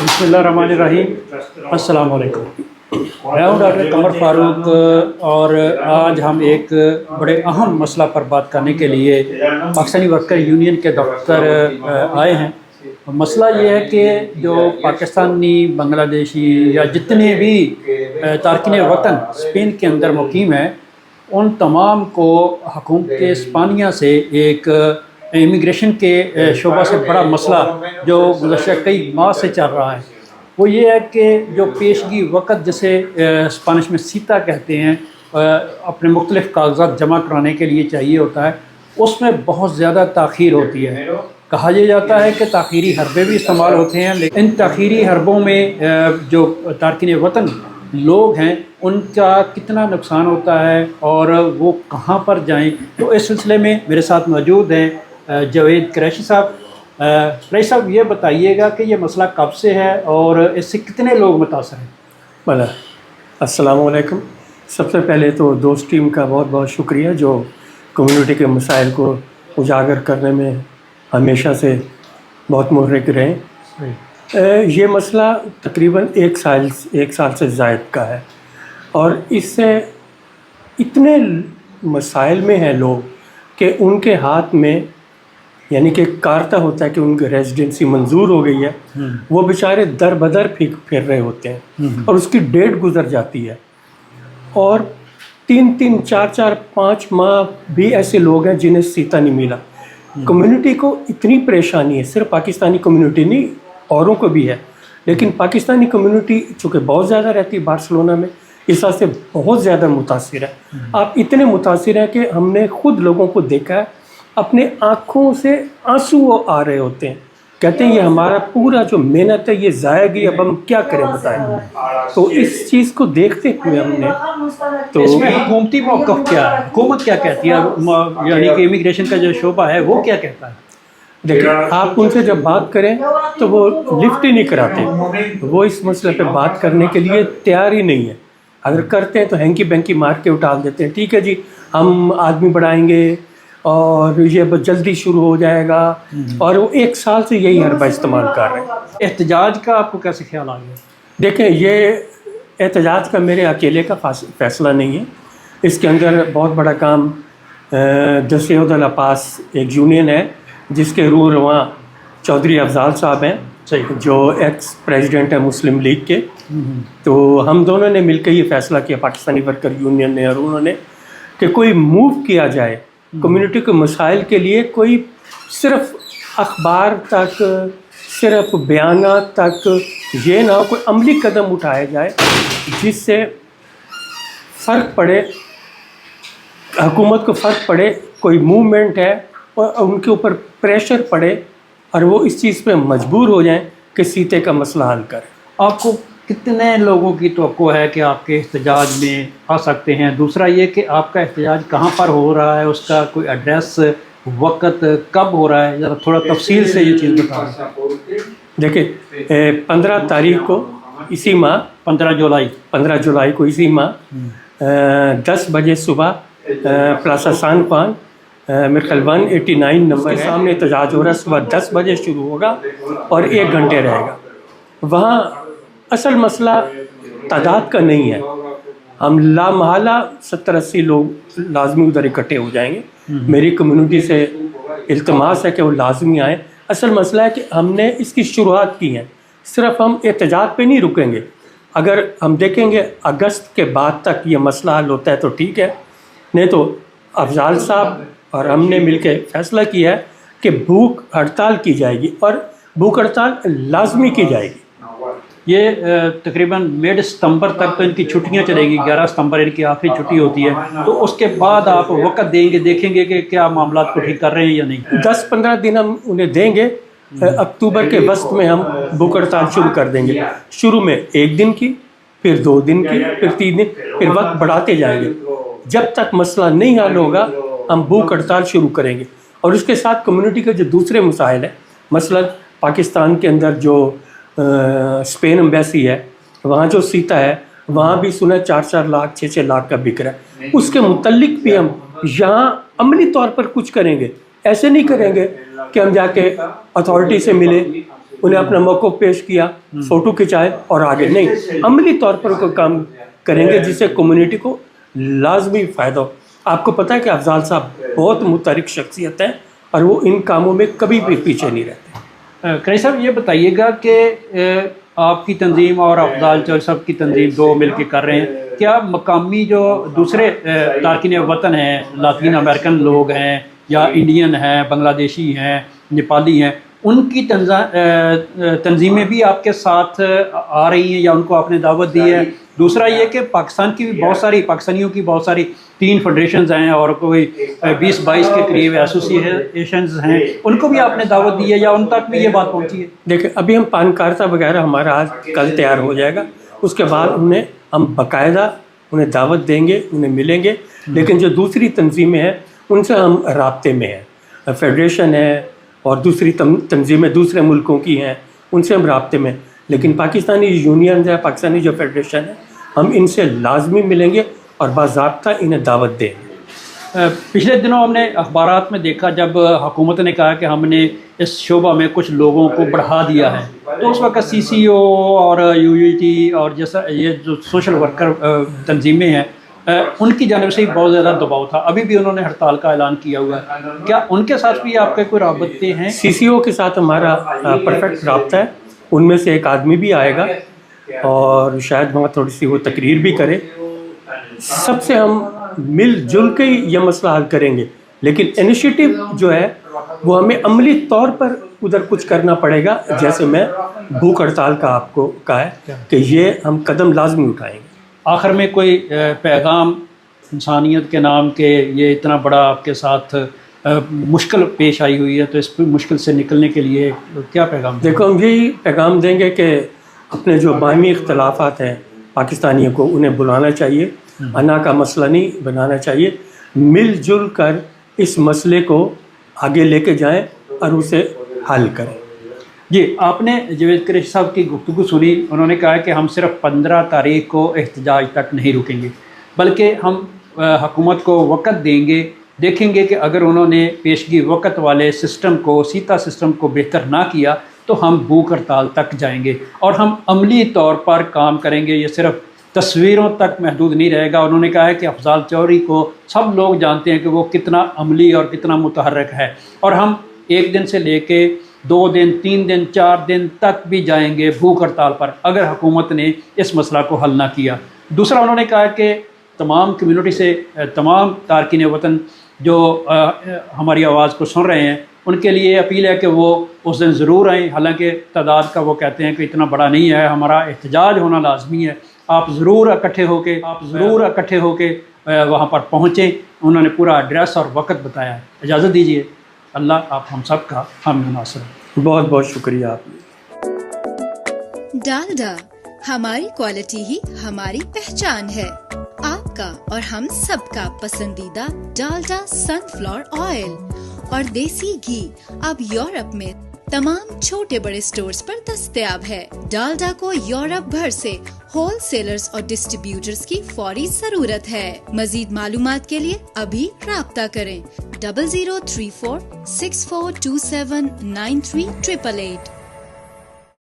बिस्मिल्लाहिर्रहमानिर्रहीम। अस्सलाम वालेकुम। मैं हूँ डॉक्टर कमर फारूक और आज हम एक बड़े अहम मसला पर बात करने के लिए पाकिस्तानी वर्कर यूनियन के दफ्तर आए हैं। मसला ये है कि जो पाकिस्तानी, बांग्लादेशी या जितने भी तारकिन वतन स्पेन के अंदर मुकीम हैं, उन तमाम को हुकूमत स्पानिया से एक इमिग्रेशन के शोबा से बड़ा मसला जो गुज़श्ता कई माह से चल रहा है, वो ये है कि जो पेशगी वक़्त जिसे स्पेनिश में सीता कहते हैं, अपने मुख्तलिफ़ कागज़ात जमा कराने के लिए चाहिए होता है, उसमें बहुत ज़्यादा ताख़ीर होती है। कहा यह जाता है कि ताख़ीरी हरबे भी इस्तेमाल होते हैं, लेकिन इन ताख़ीरी हरबों में जो तारकिन वतन लोग हैं उनका कितना नुकसान होता है और वो कहाँ पर जाएं, तो इस सिलसिले में मेरे साथ मौजूद हैं जावेद कुरैशी साहब। कुरैशी साहब, ये बताइएगा कि ये मसला कब से है और इससे कितने लोग मुतासर हैं? भला, अस्सलाम वालेकुम। सबसे पहले तो दोस्त टीम का बहुत बहुत शुक्रिया जो कम्युनिटी के मसाइल को उजागर करने में हमेशा से बहुत मुहर्रिक रहे। ये मसला तकरीबन एक साल से ज़ायद का है और इससे इतने मसाइल में हैं लोग कि उनके हाथ में, यानी कि कारता होता है कि उनकी रेजिडेंसी मंजूर हो गई है, वो बेचारे दर बदर फिर रहे होते हैं और उसकी डेट गुजर जाती है और 3-3, 4-4, 5 माह भी ऐसे लोग हैं जिन्हें सीता नहीं मिला। कम्युनिटी को इतनी परेशानी है, सिर्फ पाकिस्तानी कम्युनिटी नहीं, औरों को भी है, लेकिन पाकिस्तानी कम्युनिटी चूँकि बहुत ज़्यादा रहती है बार्सिलोना में, इस वजह से बहुत ज़्यादा मुतासिर है। आप इतने मुतासिर हैं कि हमने ख़ुद लोगों को देखा है, अपने आँखों से आंसू आ रहे होते हैं, कहते हैं ये हमारा पूरा जो मेहनत है ये ज़ाया गई, अब हम क्या करें बताएं। तो इस चीज़ को देखते हुए हमने तो इसमें हुकूमती मौक़िफ़ क्या है, हुकूमत क्या कहती है, यानी कि इमिग्रेशन का जो शोबा है वो क्या कहता है? देखिए, आप उनसे जब बात करें तो वो लिफ्ट ही नहीं कराते, वो इस मसले पे बात करने के लिए तैयार ही नहीं है। अगर करते हैं तो हैंकी बैंकी मार के उठाल देते हैं, ठीक है जी हम आदमी बढ़ाएंगे और ये जल्दी शुरू हो जाएगा, और वो 1 साल से यही हरबा इस्तेमाल कर रहे हैं। एहतजाज का आपको कैसे ख्याल आ गया? देखें, ये एहतजाज का मेरे अकेले का फ़ैसला नहीं है, इसके अंदर बहुत बड़ा काम दस्तेद अल अब्बास एक यूनियन है जिसके रूरवा चौधरी अफजाल साहब हैं, जो एक्स प्रेसिडेंट है मुस्लिम लीग के। तो हम दोनों ने मिलकर ये फ़ैसला किया, पाकिस्तानी वर्कर यूनियन ने और उन्होंने, कि कोई मूव किया जाए कम्युनिटी के मसाइल के लिए, कोई सिर्फ अखबार तक, सिर्फ बयानात तक ये ना हो, कोई अमली कदम उठाया जाए जिससे फ़र्क पड़े, हुकूमत को फ़र्क पड़े, कोई मूवमेंट है और उनके ऊपर प्रेशर पड़े और वो इस चीज़ पे मजबूर हो जाएं कि सीते का मसला हल करें। आपको कितने लोगों की तवक्को है कि आपके एहतजाज में आ सकते हैं? दूसरा ये कि आपका एहतजाज कहाँ पर हो रहा है, उसका कोई एड्रेस, वक़्त, कब हो रहा है, ज़रा थोड़ा तफसील से ये चीज़ बताएं। देखिए, 15 तारीख को इसी माह, 15 जुलाई को इसी माह 10 बजे सुबह प्लाजा सान खान मेरे ख्याल 189 नंबर के सामने एहतजाज हो रहा है। सुबह 10 बजे शुरू होगा और 1 घंटे रहेगा। वहाँ असल मसला तादाद का नहीं है, हम लामहला 70-80 लोग लाजमी उधर इकट्ठे हो जाएंगे। मेरी कम्युनिटी से इल्तमास है कि वो लाजमी आए। असल मसला है कि हमने इसकी शुरुआत की है, सिर्फ हम एहतजाज पे नहीं रुकेंगे। अगर हम देखेंगे अगस्त के बाद तक ये मसला हल होता है तो ठीक है, नहीं तो अफजाल साहब और हमने मिलकर फ़ैसला किया है कि भूख हड़ताल की जाएगी और भूख हड़ताल लाजमी की जाएगी। ये तकरीबन मिड सितंबर तक तो इनकी छुट्टियां चलेगी, 11 सितंबर इनकी आखिरी छुट्टी होती है, तो उसके बाद आप वक्त देंगे, देखेंगे कि क्या मामला को ठीक कर रहे हैं या नहीं? 10-15 दिन हम उन्हें देंगे, अक्टूबर के वस्त में हम भूख हड़ताल शुरू कर देंगे। शुरू में 1 दिन की, फिर 2 दिन की, फिर 3 दिन, फिर वक्त बढ़ाते जाएंगे। जब तक मसला नहीं हल होगा हम भूख हड़ताल शुरू करेंगे। और उसके साथ कम्युनिटी के जो दूसरे मसाइल हैं, मसलन पाकिस्तान के अंदर जो स्पेन एम्बेसी है, वहाँ जो सीता है, वहाँ भी सुना 4-4 लाख 6-6 लाख का बिक रहा है। उसके मुतल्लिक भी हम यहाँ अमली तौर पर कुछ करेंगे। ऐसे नहीं करेंगे कि हम जाके अथॉरिटी से मिले, انہیں اپنا موقف پیش کیا, فوٹو کھنچائے اور آگے نہیں, عملی طور پر کوئی کام کریں گے جس سے کمیونٹی کو لازمی فائدہ ہو. آپ کو پتہ ہے کہ افضال صاحب بہت متحرک شخصیت ہیں اور وہ ان کاموں میں کبھی بھی پیچھے نہیں رہتے. قریشی صاحب یہ بتائیے گا کہ آپ کی تنظیم اور افضال چودھری صاحب کی تنظیم دو مل کے کر رہے ہیں, کیا مقامی جو دوسرے تارکین وطن ہیں, لاطین امریکن لوگ ہیں یا انڈین ہیں, بنگلہ دیشی ہیں, نیپالی ہیں, ان کی تنظیمیں بھی آپ کے ساتھ آ رہی ہیں یا ان کو آپ نے دعوت دی ہے؟ دوسرا یہ کہ پاکستان کی بھی بہت ساری, پاکستانیوں کی بہت ساری 3 فیڈریشنز ہیں اور کوئی 20-22 کے قریب ایسوسیشنز ہیں, ان کو بھی آپ نے دعوت دی ہے یا ان تک بھی یہ بات پہنچی ہے؟ دیکھیں ابھی ہم پان کارتا وغیرہ ہمارا آج کل تیار ہو جائے گا, اس کے بعد ہم باقاعدہ انہیں دعوت دیں گے, انہیں ملیں گے. لیکن جو دوسری تنظیمیں ہیں ان سے ہم رابطے میں ہیں, فیڈریشن ہے اور دوسری تنظیمیں دوسرے ملکوں کی ہیں, ان سے ہم رابطے میں. لیکن پاکستانی یونینز ہے, پاکستانی جو فیڈریشن ہے, ہم ان سے لازمی ملیں گے اور باضابطہ انہیں دعوت دیں گے. پچھلے دنوں ہم نے اخبارات میں دیکھا جب حکومت نے کہا کہ ہم نے اس شعبہ میں کچھ لوگوں کو بڑھا دیا ہے, تو اس وقت CCO اور UUT اور جیسا یہ جو سوشل ورکر تنظیمیں ہیں ان کی جانب سے بہت زیادہ دباؤ تھا. ابھی بھی انہوں نے ہڑتال کا اعلان کیا ہوا ہے, کیا ان کے ساتھ بھی آپ کے کوئی رابطے ہیں؟ CCO کے ساتھ ہمارا پرفیکٹ رابطہ ہے, ان میں سے ایک آدمی بھی آئے گا اور شاید وہاں تھوڑی سی وہ تقریر بھی کرے. سب سے ہم مل جل کے یہ مسئلہ حل کریں گے, لیکن انیشیٹو جو ہے وہ ہمیں عملی طور پر ادھر کچھ کرنا پڑے گا. جیسے میں بھوک ہڑتال کا آپ کو کہا ہے کہ یہ ہم قدم لازمی اٹھائیں گے. آخر میں کوئی پیغام انسانیت کے نام کہ یہ اتنا بڑا آپ کے ساتھ مشکل پیش آئی ہوئی ہے, تو اس مشکل سے نکلنے کے لیے کیا پیغام؟ دیکھو ہم یہی پیغام دیں گے کہ اپنے جو باہمی اختلافات ہیں پاکستانیوں کو انہیں بلانا چاہیے, انا کا مسئلہ نہیں بنانا چاہیے, مل جل کر اس مسئلے کو آگے لے کے جائیں اور اسے حل کریں. جی, آپ نے جاوید قریشی صاحب کی گفتگو سنی, انہوں نے کہا کہ ہم صرف 15 تاریخ کو احتجاج تک نہیں رکیں گے, بلکہ ہم حکومت کو وقت دیں گے, دیکھیں گے کہ اگر انہوں نے پیشگی وقت والے سسٹم کو, سیتا سسٹم کو بہتر نہ کیا تو ہم بھوک ہڑتال تک جائیں گے اور ہم عملی طور پر کام کریں گے. یہ صرف تصویروں تک محدود نہیں رہے گا. انہوں نے کہا ہے کہ افضال چودھری کو سب لوگ جانتے ہیں کہ وہ کتنا عملی اور کتنا متحرک ہے, اور ہم 1 دن سے لے کے 2 دن 3 دن 4 دن تک بھی جائیں گے بھوک ہڑتال پر اگر حکومت نے اس مسئلہ کو حل نہ کیا. دوسرا انہوں نے کہا کہ تمام کمیونٹی سے, تمام تارکین وطن جو ہماری آواز کو سن رہے ہیں, ان کے لیے اپیل ہے کہ وہ اس دن ضرور آئیں. حالانکہ تعداد کا وہ کہتے ہیں کہ اتنا بڑا نہیں ہے, ہمارا احتجاج ہونا لازمی ہے. آپ ضرور اکٹھے ہو کے وہاں پر پہنچیں. انہوں نے پورا ایڈریس اور وقت بتایا ہے. اجازت دیجیے, اللہ آپ ہم سب کا حامی ناصر. بہت بہت شکریہ آپ. ڈالڈا, ہماری کوالٹی ہی ہماری پہچان ہے. آپ کا اور ہم سب کا پسندیدہ ڈالڈا سن فلاور آئل اور دیسی گھی اب یورپ میں تمام چھوٹے بڑے سٹورز پر دستیاب ہے. ڈالڈا کو یورپ بھر سے ہول سیلرز اور ڈسٹریبیوٹرز کی فوری ضرورت ہے. مزید معلومات کے لیے ابھی رابطہ کریں 0034 6427 93 888.